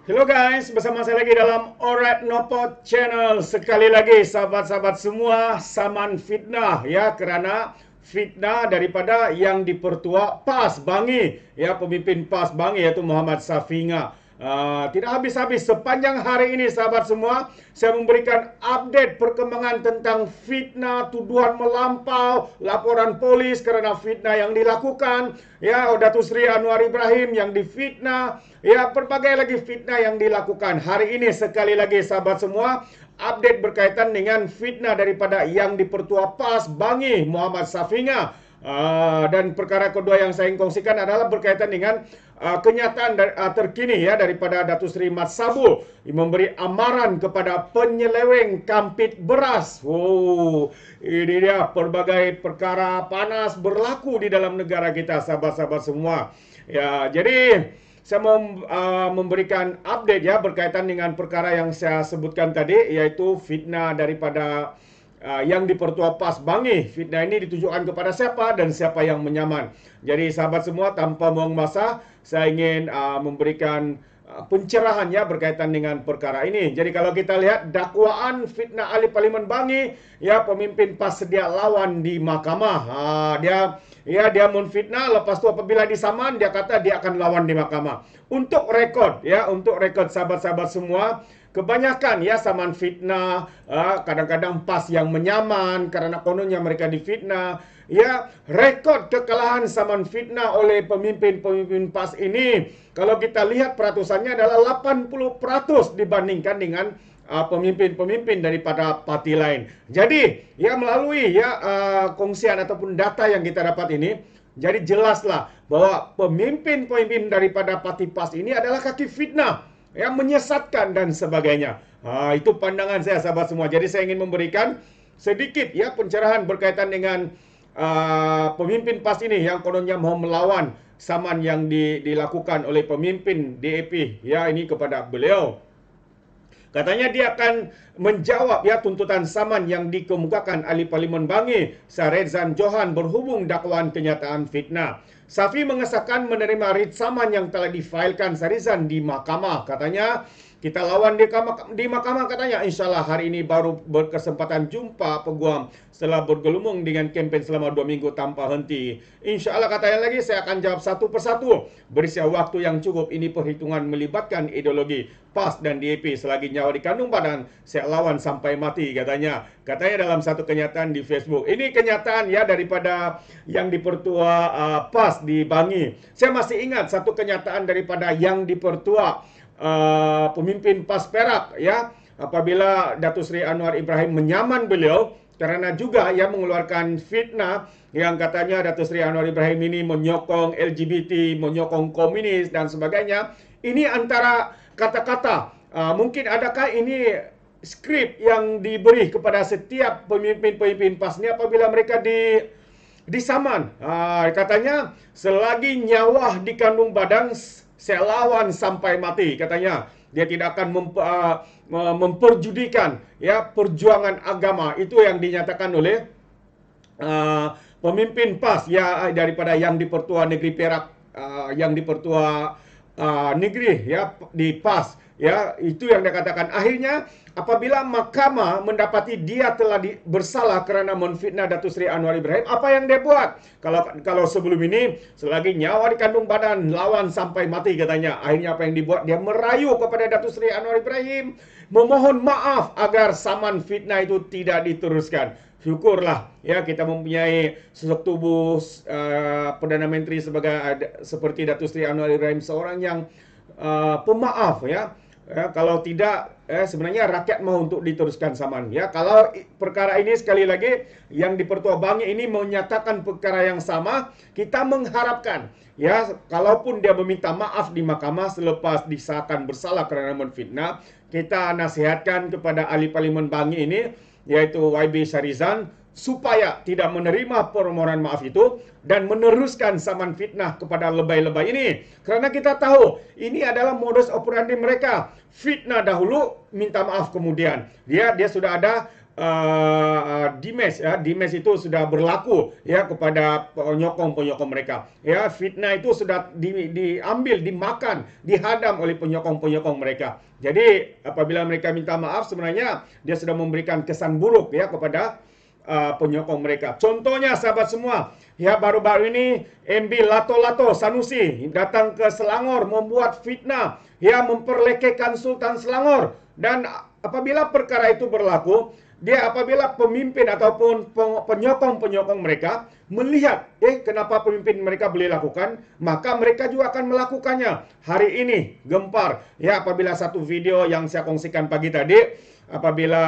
Halo guys, bersama saya lagi dalam Alright Nopot Channel. Sekali lagi sahabat-sahabat semua, saman fitnah ya, kerana fitnah daripada yang dipertua PAS Bangi ya, pemimpin PAS Bangi yaitu Muhammad Safinga. Tidak habis-habis sepanjang hari ini sahabat semua, saya memberikan update perkembangan tentang fitnah, tuduhan melampau, laporan polis kerana fitnah yang dilakukan ya, Datuk Seri Anwar Ibrahim yang difitnah. Ya, berbagai lagi fitnah yang dilakukan. Hari ini sekali lagi sahabat semua, update berkaitan dengan fitnah daripada yang dipertua PAS Bangi Muhammad Safinga. Dan perkara kedua yang saya ingin kongsikan adalah berkaitan dengan kenyataan terkini ya daripada Datuk Seri Mat Sabul memberi amaran kepada penyeleweng kampit beras. Ini dia pelbagai perkara panas berlaku di dalam negara kita sahabat-sahabat semua. Ya, jadi saya mau memberikan update ya berkaitan dengan perkara yang saya sebutkan tadi, yaitu fitnah daripada yang dipertua PAS Bangi. Fitnah ini ditujukan kepada siapa dan siapa yang menyaman. Jadi sahabat semua, tanpa buang masa, saya ingin memberikan pencerahan ya berkaitan dengan perkara ini. Jadi kalau kita lihat dakwaan fitnah ahli Parlimen Bangi, ya pemimpin PAS sedia lawan di mahkamah. Dia menfitnah, lepas tu apabila disaman dia kata dia akan lawan di mahkamah. Untuk rekod sahabat-sahabat semua, kebanyakan ya saman fitnah, kadang-kadang PAS yang menyaman karena kononnya mereka difitnah. Ya, rekod kekalahan saman fitnah oleh pemimpin-pemimpin PAS ini, kalau kita lihat peratusannya adalah 80% dibandingkan dengan pemimpin-pemimpin daripada parti lain. Jadi, ya melalui kongsian ataupun data yang kita dapat ini, jadi jelaslah bahwa pemimpin-pemimpin daripada parti PAS ini adalah kaki fitnah, yang menyesatkan dan sebagainya. Itu pandangan saya sahabat semua. Jadi saya ingin memberikan sedikit ya pencerahan berkaitan dengan pemimpin PAS ini yang kononnya mau melawan saman yang dilakukan oleh pemimpin DAP ya ini kepada beliau. Katanya dia akan menjawab ya tuntutan saman yang dikemukakan ahli Parlimen Bangi Sarezan Johan berhubung dakwaan kenyataan fitnah. Safi mengesahkan menerima writ saman yang telah difailkan Sarezan di mahkamah. Katanya kita lawan di mahkamah katanya. InsyaAllah hari ini baru berkesempatan jumpa peguam setelah bergelumung dengan kempen selama 2 minggu tanpa henti. InsyaAllah katanya lagi saya akan jawab satu persatu. Berisia waktu yang cukup, ini perhitungan melibatkan ideologi PAS dan DAP. Selagi nyawa di kandung badan, saya lawan sampai mati katanya. Katanya dalam satu kenyataan di Facebook. Ini kenyataan ya daripada yang dipertua PAS di Bangi. Saya masih ingat satu kenyataan daripada yang dipertua pemimpin PAS Perak ya, apabila Datuk Seri Anwar Ibrahim menyaman beliau kerana juga ia mengeluarkan fitnah yang katanya Datuk Seri Anwar Ibrahim ini menyokong LGBT, menyokong komunis dan sebagainya. Ini antara kata-kata, mungkin adakah ini skrip yang diberi kepada setiap pemimpin-pemimpin PAS ni apabila mereka disaman. Katanya selagi nyawa di kandung badan saya lawan sampai mati katanya. Dia tidak akan memperjudikan ya perjuangan agama. Itu yang dinyatakan oleh pemimpin PAS ya daripada yang dipertua negeri Perak, yang dipertua negeri ya di PAS ya, itu yang dia katakan. Akhirnya apabila mahkamah mendapati dia telah bersalah kerana menfitnah Datuk Seri Anwar Ibrahim, apa yang dia buat? Kalau sebelum ini selagi nyawa di kandung badan lawan sampai mati katanya. Akhirnya apa yang dibuat? Dia merayu kepada Datuk Seri Anwar Ibrahim memohon maaf agar saman fitnah itu tidak diteruskan. Syukurlah ya kita mempunyai sosok tubuh Perdana Menteri seperti Datuk Seri Anwar Ibrahim, seorang yang pemaaf ya. Kalau tidak sebenarnya rakyat mau untuk diteruskan saman ya. Kalau perkara ini sekali lagi yang dipertua Bangi ini menyatakan perkara yang sama, kita mengharapkan ya kalaupun dia meminta maaf di mahkamah selepas disahkan bersalah kerana menfitnah, kita nasihatkan kepada ahli Parlimen Bangi ini yaitu YB Sarezan supaya tidak menerima permohonan maaf itu dan meneruskan saman fitnah kepada lebay-lebay ini. Kerana kita tahu ini adalah modus operandi mereka. Fitnah dahulu, minta maaf kemudian. Dia sudah ada Dimes ya, Dimes itu sudah berlaku ya kepada penyokong-penyokong mereka. Ya, fitnah itu sudah diambil, dimakan, dihadam oleh penyokong-penyokong mereka. Jadi apabila mereka minta maaf, sebenarnya dia sudah memberikan kesan buruk ya kepada penyokong mereka. Contohnya sahabat semua, ya baru-baru ini MB Lato-Lato Sanusi datang ke Selangor membuat fitnah, ya memperlekehkan Sultan Selangor. Dan apabila perkara itu berlaku, apabila pemimpin ataupun penyokong-penyokong mereka melihat, kenapa pemimpin mereka boleh lakukan, maka mereka juga akan melakukannya. Hari ini gempar, ya apabila satu video yang saya kongsikan pagi tadi, apabila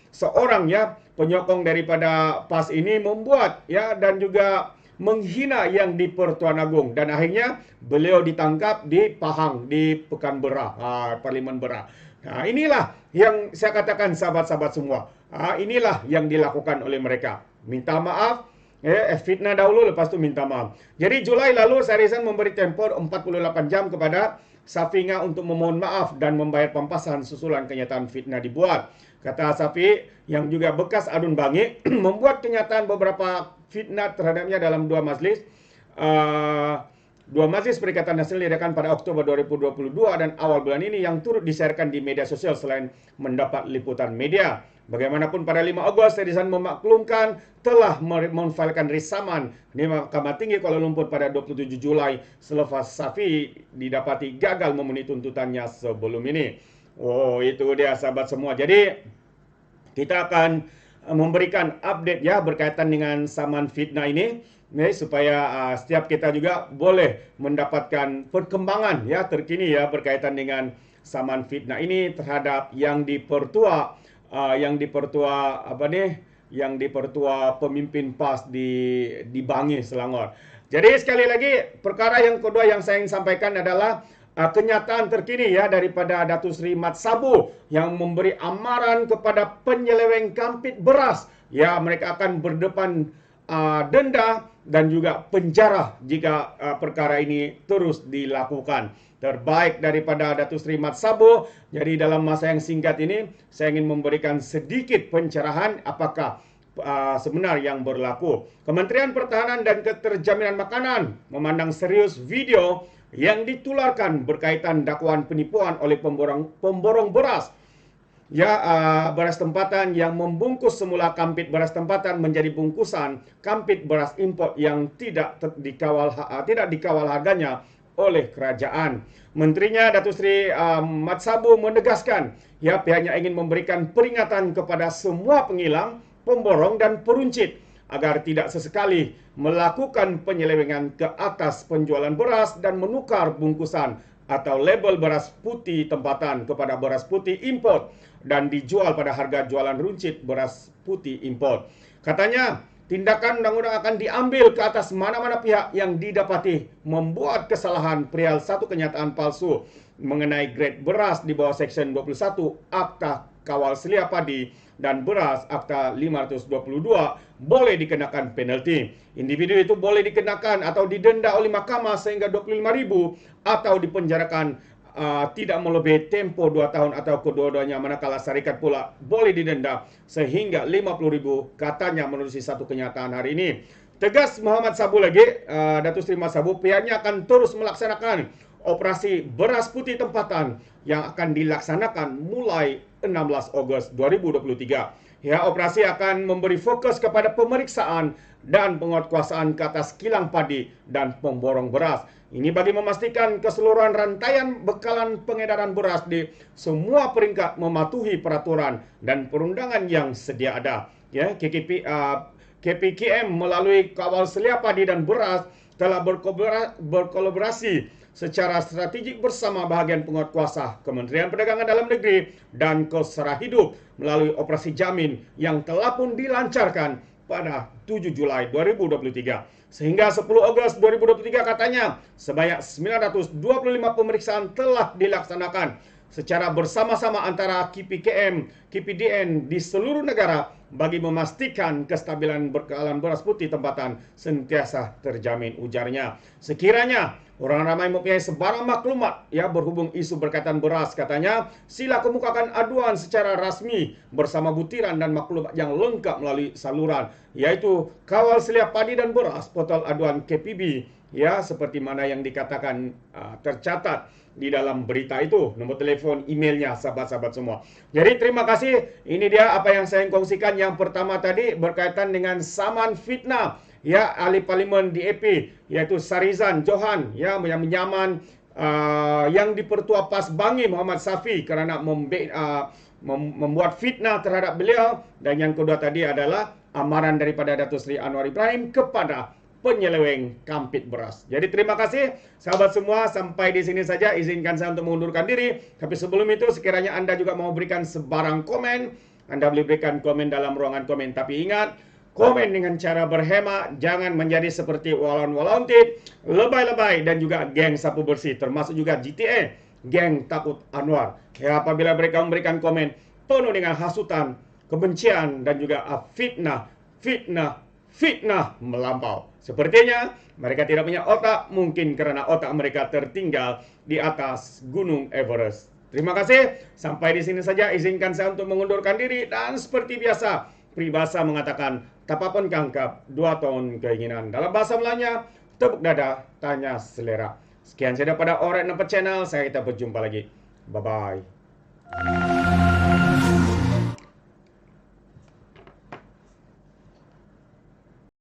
seorang ya penyokong daripada PAS ini membuat ya dan juga menghina yang di Pertuan Agong, dan akhirnya beliau ditangkap di Pahang, di Pekanbaru, Parlimen Beras. Nah, inilah yang saya katakan sahabat-sahabat semua. Inilah yang dilakukan oleh mereka. Minta maaf, fitnah dahulu, lepas itu minta maaf. Jadi Julai lalu Sarisan memberi tempo 48 jam kepada Safinga untuk memohon maaf dan membayar pampasan susulan kenyataan fitnah dibuat. Kata Safi, yang juga bekas adun bangi, membuat kenyataan beberapa fitnah terhadapnya dalam dua majlis. Dua majlis Perikatan Nasional diadakan pada Oktober 2022 dan awal bulan ini yang turut disiarkan di media sosial selain mendapat liputan media. Bagaimanapun pada 5 Agustus, Sarisan memaklumkan telah memfailkan risaman di Mahkamah Tinggi Kuala Lumpur pada 27 Julai selepas Safi didapati gagal memenuhi tuntutannya sebelum ini. Oh, itu dia sahabat semua. Jadi kita akan memberikan update ya berkaitan dengan saman fitnah ini, supaya setiap kita juga boleh mendapatkan perkembangan ya terkini ya berkaitan dengan saman fitnah ini terhadap yang dipertua pemimpin PAS di Bangi, Selangor. Jadi sekali lagi perkara yang kedua yang saya ingin sampaikan adalah kenyataan terkini ya daripada Datuk Seri Mat Sabu yang memberi amaran kepada penyeleweng kampit beras. Ya, mereka akan berdepan denda dan juga penjara jika perkara ini terus dilakukan. Terbaik daripada Datuk Seri Mat Sabu. Jadi dalam masa yang singkat ini saya ingin memberikan sedikit pencerahan apakah sebenar yang berlaku. Kementerian Pertahanan dan Keterjaminan Makanan memandang serius video yang ditularkan berkaitan dakwaan penipuan oleh pemborong beras. Ya, beras tempatan yang membungkus semula kampit beras tempatan menjadi bungkusan kampit beras import yang tidak dikawal harganya oleh kerajaan. Menterinya Datuk Seri Mat Sabu menegaskan, ya pihaknya ingin memberikan peringatan kepada semua pengilang, pemborong dan peruncit agar tidak sesekali melakukan penyelewengan ke atas penjualan beras dan menukar bungkusan atau label beras putih tempatan kepada beras putih import dan dijual pada harga jualan runcit beras putih import. Katanya, tindakan undang-undang akan diambil ke atas mana-mana pihak yang didapati membuat kesalahan perihal satu kenyataan palsu mengenai grade beras di bawah Seksyen 21 Akta Kawal Selia Padi dan beras Akta 522 boleh dikenakan penalti. Individu itu boleh dikenakan atau didenda oleh mahkamah sehingga 25,000 atau dipenjarakan tidak melebihi tempo 2 tahun atau kedua-duanya, manakala syarikat pula boleh didenda sehingga 50,000 katanya menerusi satu kenyataan hari ini. Tegas Muhammad Sabu lagi, Datuk Seri Mat Sabu, pihaknya akan terus melaksanakan operasi beras putih tempatan yang akan dilaksanakan mulai 16 Ogos 2023. Ya, operasi akan memberi fokus kepada pemeriksaan dan penguatkuasaan ke atas kilang padi dan pemborong beras. Ini bagi memastikan keseluruhan rantaian bekalan pengedaran beras di semua peringkat mematuhi peraturan dan perundangan yang sedia ada. Ya, KPKM melalui Kawal Selia Padi dan Beras telah berkolaborasi secara strategik bersama bahagian penguatkuasa Kementerian Perdagangan Dalam Negeri dan Kosra Hidup melalui operasi jamin yang telah pun dilancarkan pada 7 Julai 2023. Sehingga 10 Ogos 2023 katanya sebanyak 925 pemeriksaan telah dilaksanakan secara bersama-sama antara KPKM, KPDN di seluruh negara bagi memastikan kestabilan berkealan beras putih tempatan sentiasa terjamin, ujarnya. Sekiranya orang ramai mempunyai sebarang maklumat berhubung isu berkaitan beras, katanya, sila kemukakan aduan secara rasmi bersama butiran dan maklumat yang lengkap melalui saluran, yaitu Kawal Selia Padi dan Beras, portal aduan KPB, seperti mana yang dikatakan tercatat di dalam berita itu, nomor telefon, emailnya, sahabat-sahabat semua. Jadi terima kasih. Ini dia apa yang saya kongsikan. Yang pertama tadi berkaitan dengan saman fitnah ahli parlimen DAP, yaitu Sarizan Johan, yang menyaman yang dipertua PAS Bangi Muhammad Safi kerana membuat fitnah terhadap beliau. Dan yang kedua tadi adalah amaran daripada Datuk Seri Anwar Ibrahim kepada penyeleweng kampit beras. Jadi terima kasih sahabat semua, sampai di sini saja. Izinkan saya untuk mengundurkan diri. Tapi sebelum itu, sekiranya Anda juga mau berikan sebarang komen, Anda boleh berikan komen dalam ruangan komen. Tapi ingat, komen dengan cara berhemat, jangan menjadi seperti Walon-Walontit, lebay-lebay dan juga geng sapu bersih, termasuk juga GTA, geng takut Anwar. Apabila mereka memberikan komen penuh dengan hasutan, kebencian dan juga fitnah melampau. Sepertinya mereka tidak punya otak, mungkin karena otak mereka tertinggal di atas Gunung Everest. Terima kasih, sampai di sini saja. Izinkan saya untuk mengundurkan diri, dan seperti biasa, peribahasa mengatakan, tapapun kangkap, 2 tahun keinginan. Dalam bahasa Melayunya, tepuk dada, tanya selera. Sekian saja pada Alright Nampak Channel, kita berjumpa lagi. Bye-bye.